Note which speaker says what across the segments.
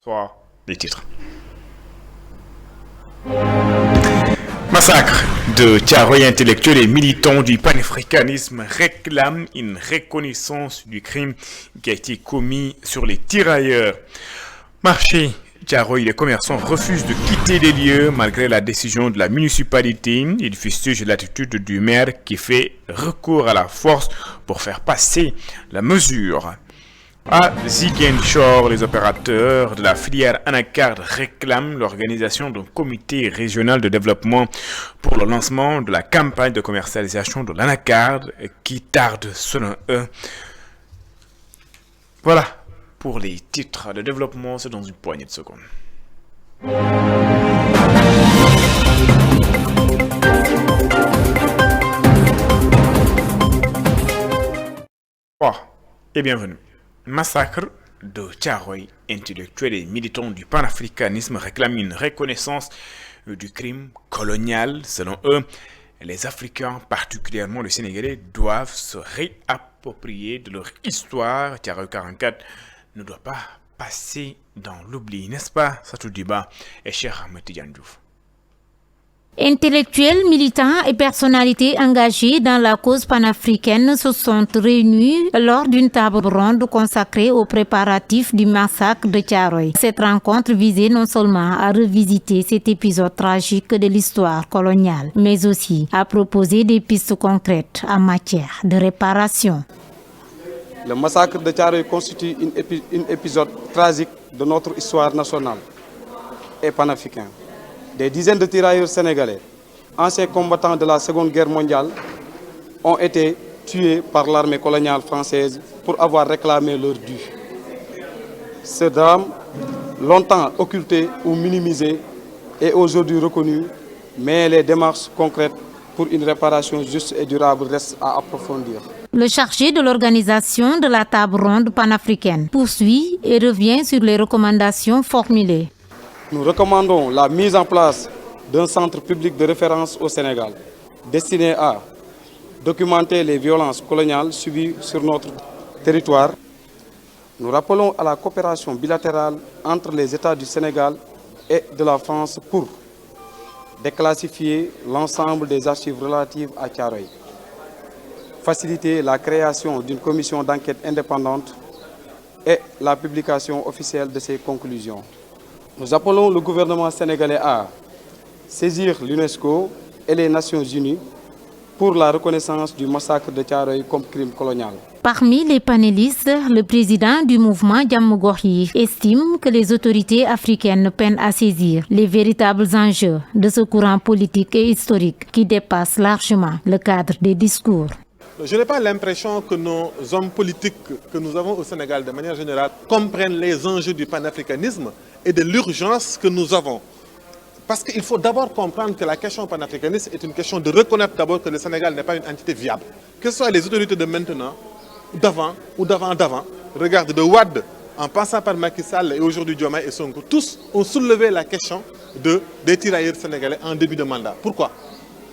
Speaker 1: Soit les titres. Massacre de Thiaroye. Intellectuels et militants du panafricanisme réclament une reconnaissance du crime qui a été commis sur les tirailleurs. Marché Thiaroye, les commerçants refusent de quitter les lieux malgré la décision de la municipalité. Ils fustigent l'attitude du maire qui fait recours à la force pour faire passer la mesure. À Ziguinchor, les opérateurs de la filière anacarde réclament l'organisation d'un comité régional de développement pour le lancement de la campagne de commercialisation de l'anacarde qui tarde selon eux. Voilà pour les titres de développement, c'est dans une poignée de secondes. Bonsoir et bienvenue. Massacre de Thiaroye. Intellectuels et militants du panafricanisme réclament une reconnaissance du crime colonial. Selon eux, les Africains, particulièrement les Sénégalais, doivent se réapproprier de leur histoire. Thiaroye 44 ne doit pas passer dans l'oubli, n'est-ce pas? Satou Diba et Cheikh Ahmed Tidiane Diouf.
Speaker 2: Intellectuels, militants et personnalités engagées dans la cause panafricaine se sont réunis lors d'une table ronde consacrée aux préparatifs du massacre de Thiaroye. Cette rencontre visait non seulement à revisiter cet épisode tragique de l'histoire coloniale, mais aussi à proposer des pistes concrètes en matière de réparation.
Speaker 3: Le massacre de Thiaroye constitue un épisode tragique de notre histoire nationale et panafricaine. Des dizaines de tirailleurs sénégalais, anciens combattants de la Seconde Guerre mondiale, ont été tués par l'armée coloniale française pour avoir réclamé leur dû. Ce drame, longtemps occulté ou minimisé, est aujourd'hui reconnu, mais les démarches concrètes pour une réparation juste et durable restent à approfondir.
Speaker 2: Le chargé de l'organisation de la table ronde panafricaine poursuit et revient sur les recommandations formulées.
Speaker 3: Nous recommandons la mise en place d'un centre public de référence au Sénégal, destiné à documenter les violences coloniales subies sur notre territoire. Nous rappelons à la coopération bilatérale entre les États du Sénégal et de la France pour déclassifier l'ensemble des archives relatives à Thiaroye, faciliter la création d'une commission d'enquête indépendante et la publication officielle de ses conclusions. Nous appelons le gouvernement sénégalais à saisir l'UNESCO et les Nations Unies pour la reconnaissance du massacre de Thiaroye comme crime colonial.
Speaker 2: Parmi les panélistes, le président du mouvement Djamogorhi estime que les autorités africaines peinent à saisir les véritables enjeux de ce courant politique et historique qui dépasse largement le cadre des discours.
Speaker 4: Je n'ai pas l'impression que nos hommes politiques que nous avons au Sénégal de manière générale comprennent les enjeux du panafricanisme et de l'urgence que nous avons. Parce qu'il faut d'abord comprendre que la question panafricaniste est une question de reconnaître d'abord que le Sénégal n'est pas une entité viable. Que ce soit les autorités de maintenant, d'avant ou d'avant, regarde de Wade, en passant par Macky Sall et aujourd'hui Diomaye et Sonko, tous ont soulevé la question des tirailleurs sénégalais en début de mandat. Pourquoi ?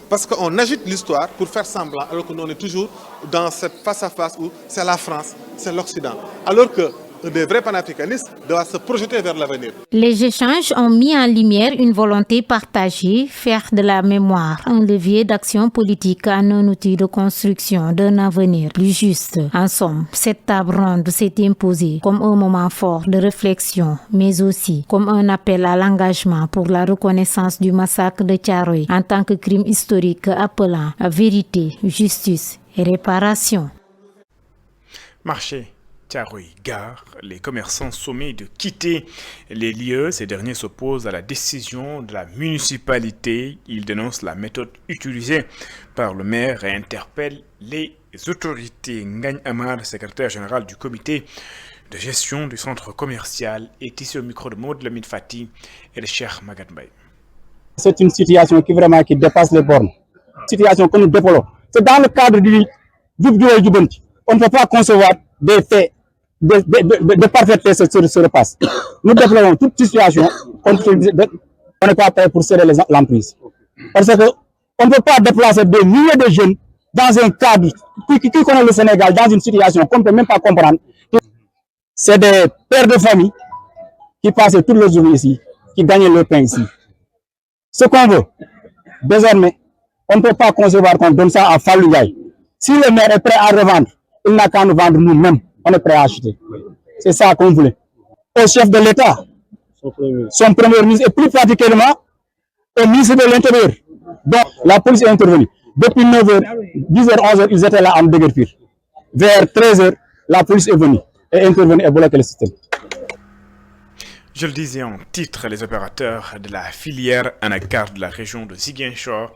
Speaker 4: Parce qu'on agite l'histoire pour faire semblant, alors que nous on est toujours dans cette face-à-face où c'est la France, c'est l'Occident. Alors que des vrais panafricanistes doivent se projeter vers l'avenir.
Speaker 2: Les échanges ont mis en lumière une volonté partagée, faire de la mémoire un levier d'action politique en un outil de construction d'un avenir plus juste. En somme, cette table ronde s'est imposée comme un moment fort de réflexion, mais aussi comme un appel à l'engagement pour la reconnaissance du massacre de Thiaroye en tant que crime historique appelant à vérité, justice et réparation.
Speaker 1: Marché Thiaroye Gare, les commerçants sommés de quitter les lieux. Ces derniers s'opposent à la décision de la municipalité. Ils dénoncent la méthode utilisée par le maire et interpellent les autorités. Ngagne Amar, secrétaire général du comité de gestion du centre commercial, est ici au micro de Maud Lamine Fati et de Cheikh Maguette Mbaye.
Speaker 5: C'est une situation qui dépasse les bornes. Situation que nous déplorons. C'est dans le cadre du Djubanti. On ne peut pas concevoir des faits de parfaite se repasse. Nous déplorons toute situation. On n'est pas prêt pour serrer l'emprise. Parce qu'on ne peut pas déplacer des milliers de jeunes dans un cadre qui connaît le Sénégal dans une situation qu'on ne peut même pas comprendre. C'est des pères de famille qui passaient toutes les journées ici, qui gagnaient leur pain ici. Ce qu'on veut, désormais, on ne peut pas concevoir qu'on donne ça à Fallou Ndiaye. Si le maire est prêt à revendre, il n'a qu'à nous vendre nous-mêmes. On est prêt à acheter. C'est ça qu'on voulait. Au chef de l'État, son premier ministre, et plus particulièrement au ministre de l'Intérieur. Donc, la police est intervenue. Depuis 9h, 10h, 11h, ils étaient là à me déguerpir. Vers 13h, la police est venue et intervenue et bloqué le système.
Speaker 1: Je le disais en titre, les opérateurs de la filière anacarde de la région de Ziguinchor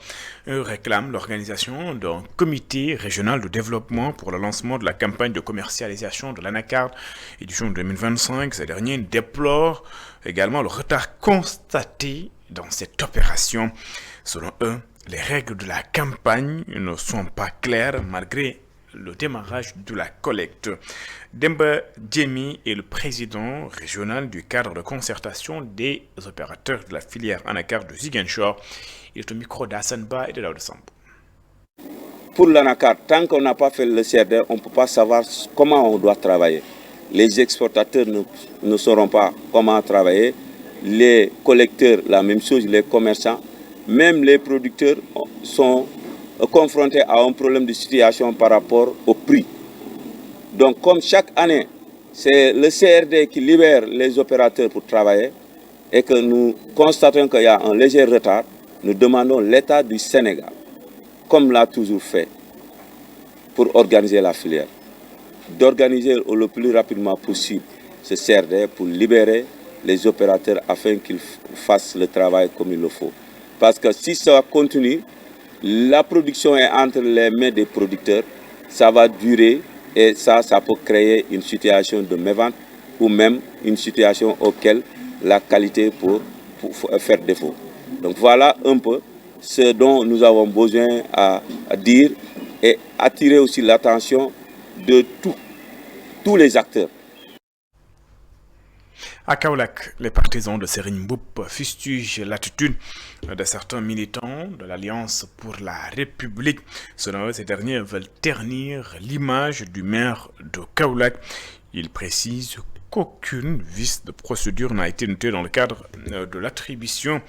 Speaker 1: réclament l'organisation d'un comité régional de développement pour le lancement de la campagne de commercialisation de l'anacarde édition 2025. Ces derniers déplorent également le retard constaté dans cette opération. Selon eux, les règles de la campagne ne sont pas claires malgré le démarrage de la collecte. Demba Djemi est le président régional du cadre de concertation des opérateurs de la filière anacarde de Ziguinchor. Il est au micro d'Assanba et de Daouda Sambo.
Speaker 6: Pour l'anacarde, tant qu'on n'a pas fait le CRD, on ne peut pas savoir comment on doit travailler. Les exportateurs ne sauront pas comment travailler. Les collecteurs, la même chose, les commerçants, même les producteurs sont confrontés à un problème de situation par rapport au prix. Donc comme chaque année, c'est le CRD qui libère les opérateurs pour travailler et que nous constatons qu'il y a un léger retard, nous demandons l'État du Sénégal, comme l'a toujours fait, pour organiser la filière, d'organiser le plus rapidement possible ce CRD pour libérer les opérateurs afin qu'ils fassent le travail comme il le faut. Parce que si ça continue, la production est entre les mains des producteurs, ça va durer et ça peut créer une situation de mévente ou même une situation auquel la qualité peut faire défaut. Donc voilà un peu ce dont nous avons besoin à dire et attirer aussi l'attention de tous les acteurs.
Speaker 1: À Kaolack, les partisans de Serigne Mboup fustigent l'attitude de certains militants de l'Alliance pour la République. Selon eux, ces derniers veulent ternir l'image du maire de Kaolack. Ils précisent qu'aucune vice de procédure n'a été notée dans le cadre de l'attribution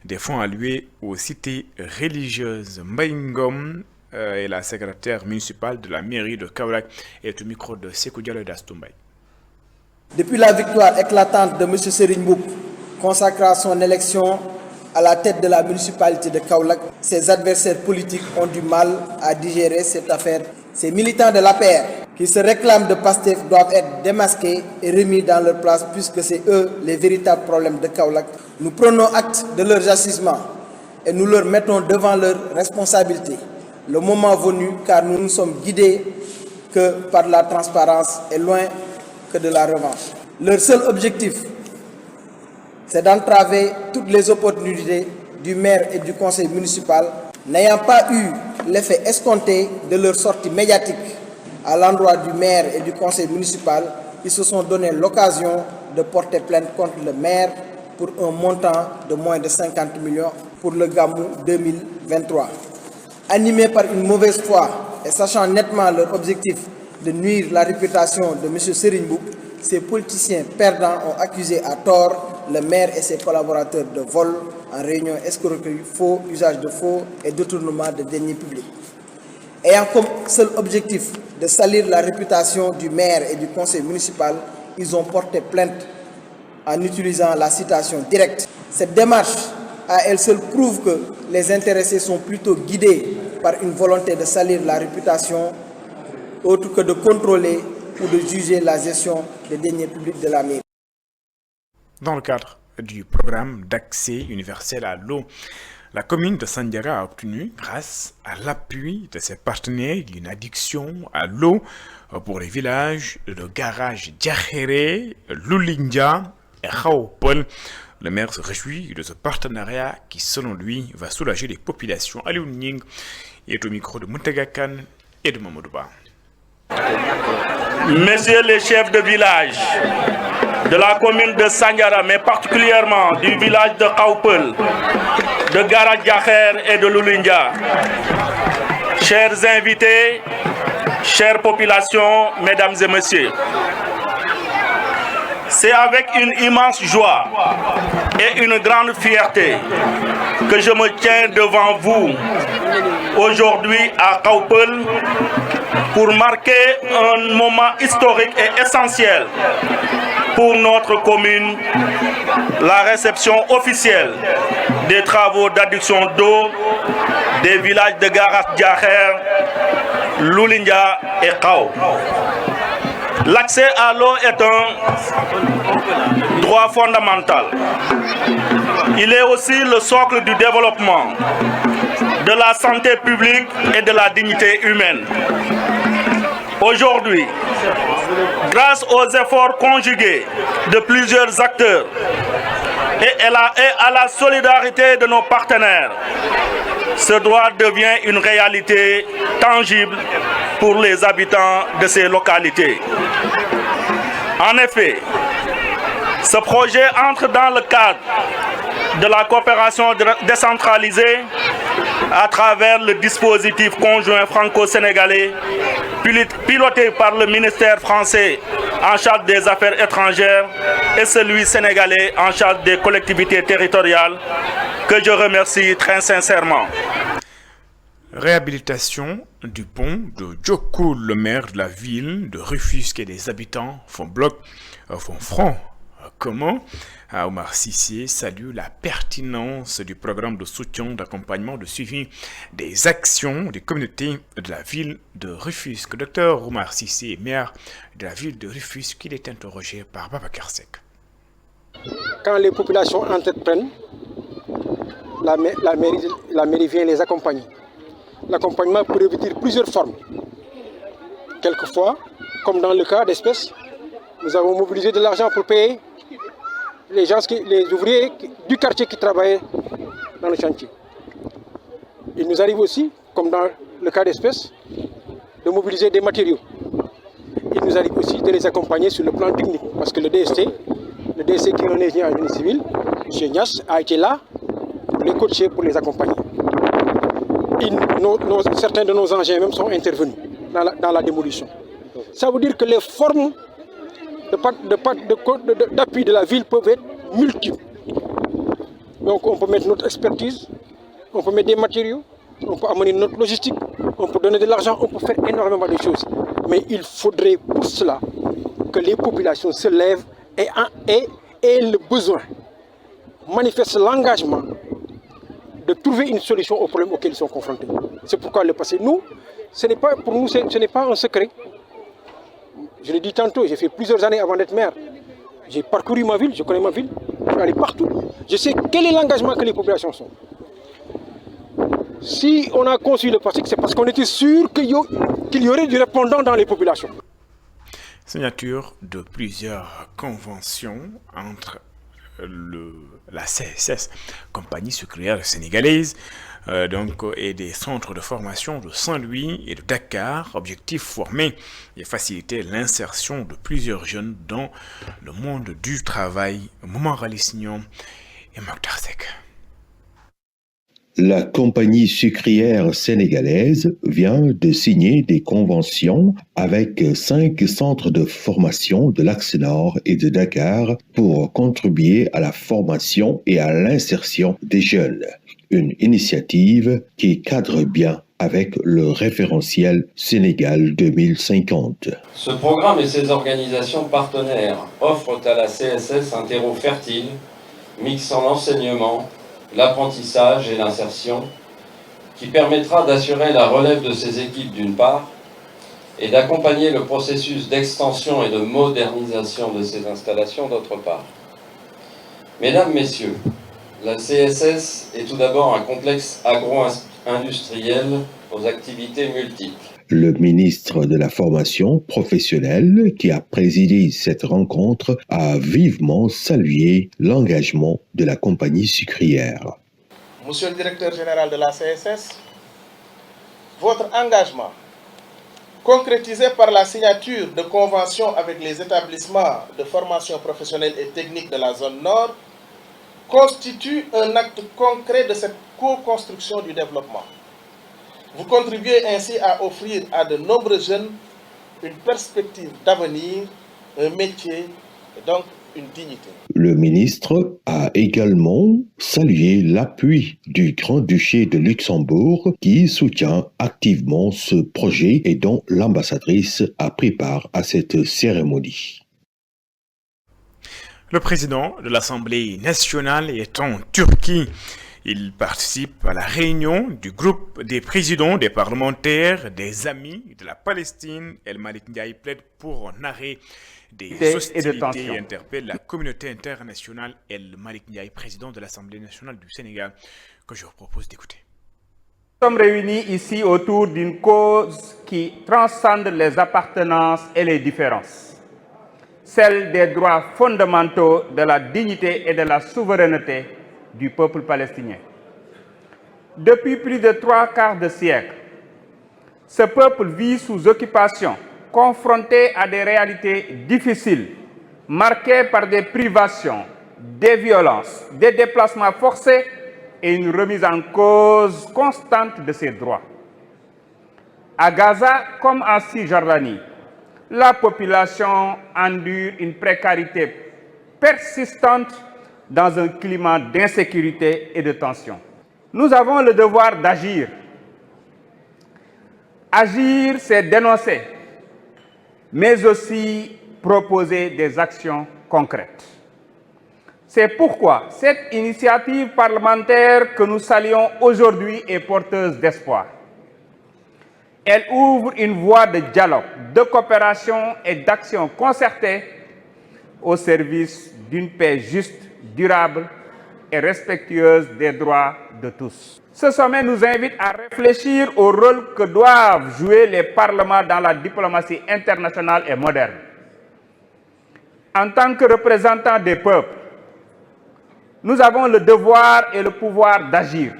Speaker 1: des fonds alloués aux cités religieuses. Mbaïngom est la secrétaire municipale de la mairie de Kaolack et est au micro de Sekou Diallo d'Astombaï.
Speaker 7: Depuis la victoire éclatante de M. Serigne Mboup, consacrant son élection à la tête de la municipalité de Kaolack, ses adversaires politiques ont du mal à digérer cette affaire. Ces militants de l'APR qui se réclament de Pastef doivent être démasqués et remis dans leur place puisque c'est eux les véritables problèmes de Kaolack. Nous prenons acte de leurs agissements et nous leur mettons devant leurs responsabilités. Le moment venu, car nous ne sommes guidés que par la transparence et loin que de la revanche. Leur seul objectif, c'est d'entraver toutes les opportunités du maire et du conseil municipal, n'ayant pas eu l'effet escompté de leur sortie médiatique à l'endroit du maire et du conseil municipal. Ils se sont donné l'occasion de porter plainte contre le maire pour un montant de moins de 50 millions pour le Gamou 2023. Animés par une mauvaise foi et sachant nettement leur objectif de nuire la réputation de M. Serigne Mboup, ces politiciens perdants ont accusé à tort le maire et ses collaborateurs de vol en réunion, escroquerie, faux, usage de faux et détournement de deniers publics. Ayant comme seul objectif de salir la réputation du maire et du conseil municipal, ils ont porté plainte en utilisant la citation directe. Cette démarche à elle seule prouve que les intéressés sont plutôt guidés par une volonté de salir la réputation autre que de contrôler ou de juger la gestion des deniers publics de la mairie.
Speaker 1: Dans le cadre du programme d'accès universel à l'eau, la commune de Sandiara a obtenu, grâce à l'appui de ses partenaires, une addiction à l'eau pour les villages de Garage Diakhere, Lulindia et Khaopol. Le maire se réjouit de ce partenariat qui, selon lui, va soulager les populations. Aliou Ning est au micro de Muntagakan et de Mamoudouba.
Speaker 8: Messieurs les chefs de village de la commune de Sandiara, mais particulièrement du village de Khaopol, de Garage Diakher et de Lulindia, chers invités, chères populations, mesdames et messieurs, C'est avec une immense joie et une grande fierté que je me tiens devant vous aujourd'hui à Kaupel pour marquer un moment historique et essentiel pour notre commune, la réception officielle des travaux d'adduction d'eau des villages de Garas Djaher, Lulindia et Kao. L'accès à l'eau est un droit fondamental. Il est aussi le socle du développement, de la santé publique et de la dignité humaine. Aujourd'hui, grâce aux efforts conjugués de plusieurs acteurs et à la solidarité de nos partenaires, ce droit devient une réalité tangible pour les habitants de ces localités. En effet, ce projet entre dans le cadre de la coopération décentralisée à travers le dispositif conjoint franco-sénégalais piloté par le ministère français en charge des affaires étrangères et celui sénégalais en charge des collectivités territoriales, que je remercie très sincèrement.
Speaker 1: Réhabilitation du pont de Djokoul, le maire de la ville de Rufisque et des habitants font front. Comment Omar Cissé salue la pertinence du programme de soutien, d'accompagnement, de suivi des actions des communautés de la ville de Rufisque. Docteur Omar Cissé, maire de la ville de Rufisque, il est interrogé par Babacar Seck.
Speaker 9: Quand les populations entreprennent, la mairie vient les accompagner. L'accompagnement peut revêtir plusieurs formes. Quelquefois, comme dans le cas d'espèces, nous avons mobilisé de l'argent pour payer les ouvriers du quartier qui travaillaient dans le chantier. Il nous arrive aussi, comme dans le cas d'espèces, de mobiliser des matériaux. Il nous arrive aussi de les accompagner sur le plan technique, parce que le DST qui est un ingénieur en génie civil, M. Nias, a été là pour les coacher, pour les accompagner. Certains de nos engins même sont intervenus dans la démolition. Ça veut dire que les formes d'appui de la ville peuvent être multiples. Donc on peut mettre notre expertise, on peut mettre des matériaux, on peut amener notre logistique, on peut donner de l'argent, on peut faire énormément de choses. Mais il faudrait pour cela que les populations se lèvent et aient le besoin, manifestent l'engagement de trouver une solution aux problèmes auxquels ils sont confrontés. C'est pourquoi le passé, pour nous, ce n'est pas un secret. Je l'ai dit tantôt, j'ai fait plusieurs années avant d'être maire. J'ai parcouru ma ville, je connais ma ville, je suis allé partout. Je sais quel est l'engagement que les populations sont. Si on a conçu le passé, c'est parce qu'on était sûr qu'il y aurait du répondant dans les populations.
Speaker 1: Signature de plusieurs conventions entre la CSS, compagnie sucrière sénégalaise, et des centres de formation de Saint-Louis et de Dakar. Objectif: former et faciliter l'insertion de plusieurs jeunes dans le monde du travail. Moment Ralicignon et Mokhtar Seck.
Speaker 10: La compagnie sucrière sénégalaise vient de signer des conventions avec 5 centres de formation de l'Axe Nord et de Dakar pour contribuer à la formation et à l'insertion des jeunes. Une initiative qui cadre bien avec le référentiel Sénégal 2050.
Speaker 11: Ce programme et ses organisations partenaires offrent à la CSS un terreau fertile, mixant l'enseignement, l'apprentissage et l'insertion, qui permettra d'assurer la relève de ces équipes d'une part, et d'accompagner le processus d'extension et de modernisation de ces installations d'autre part. Mesdames, Messieurs, la CSS est tout d'abord un complexe agro-industriel aux activités multiples.
Speaker 10: Le ministre de la Formation professionnelle qui a présidé cette rencontre a vivement salué l'engagement de la compagnie sucrière.
Speaker 12: Monsieur le directeur général de la CSS, votre engagement, concrétisé par la signature de conventions avec les établissements de formation professionnelle et technique de la zone nord, constitue un acte concret de cette co-construction du développement. Vous contribuez ainsi à offrir à de nombreux jeunes une perspective d'avenir, un métier et donc une dignité.
Speaker 10: Le ministre a également salué l'appui du Grand-Duché de Luxembourg qui soutient activement ce projet et dont l'ambassadrice a pris part à cette cérémonie.
Speaker 1: Le président de l'Assemblée nationale est en Turquie. Il participe à la réunion du groupe des présidents des parlementaires des Amis de la Palestine. El Malik Ndiaye plaide pour un arrêt des hostilités et interpelle la communauté internationale. El Malik Ndiaye, président de l'Assemblée nationale du Sénégal, que je vous propose d'écouter.
Speaker 13: Nous sommes réunis ici autour d'une cause qui transcende les appartenances et les différences, celle des droits fondamentaux, de la dignité et de la souveraineté du peuple palestinien. Depuis plus de 3/4 de siècle, ce peuple vit sous occupation, confronté à des réalités difficiles, marquées par des privations, des violences, des déplacements forcés et une remise en cause constante de ses droits. À Gaza comme en Cisjordanie, la population endure une précarité persistante dans un climat d'insécurité et de tension. Nous avons le devoir d'agir. Agir, c'est dénoncer, mais aussi proposer des actions concrètes. C'est pourquoi cette initiative parlementaire que nous saluons aujourd'hui est porteuse d'espoir. Elle ouvre une voie de dialogue, de coopération et d'action concertée au service d'une paix juste, durable et respectueuse des droits de tous. Ce sommet nous invite à réfléchir au rôle que doivent jouer les parlements dans la diplomatie internationale et moderne. En tant que représentants des peuples, nous avons le devoir et le pouvoir d'agir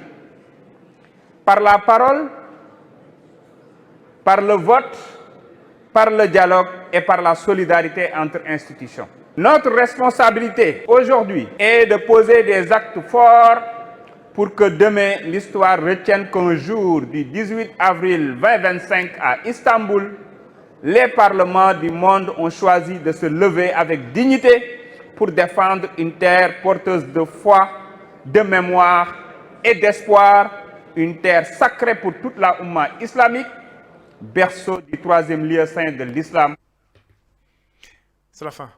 Speaker 13: par la parole, par le vote, par le dialogue et par la solidarité entre institutions. Notre responsabilité aujourd'hui est de poser des actes forts pour que demain l'histoire retienne qu'un jour du 18 avril 2025 à Istanbul, les parlements du monde ont choisi de se lever avec dignité pour défendre une terre porteuse de foi, de mémoire et d'espoir, une terre sacrée pour toute la Oumma islamique, berceau du troisième lieu saint de l'islam.
Speaker 1: C'est la fin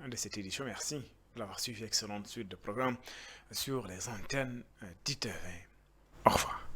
Speaker 1: de cette édition. Merci de l'avoir suivi. Excellente suite de programmes sur les antennes d'ITV. Au revoir.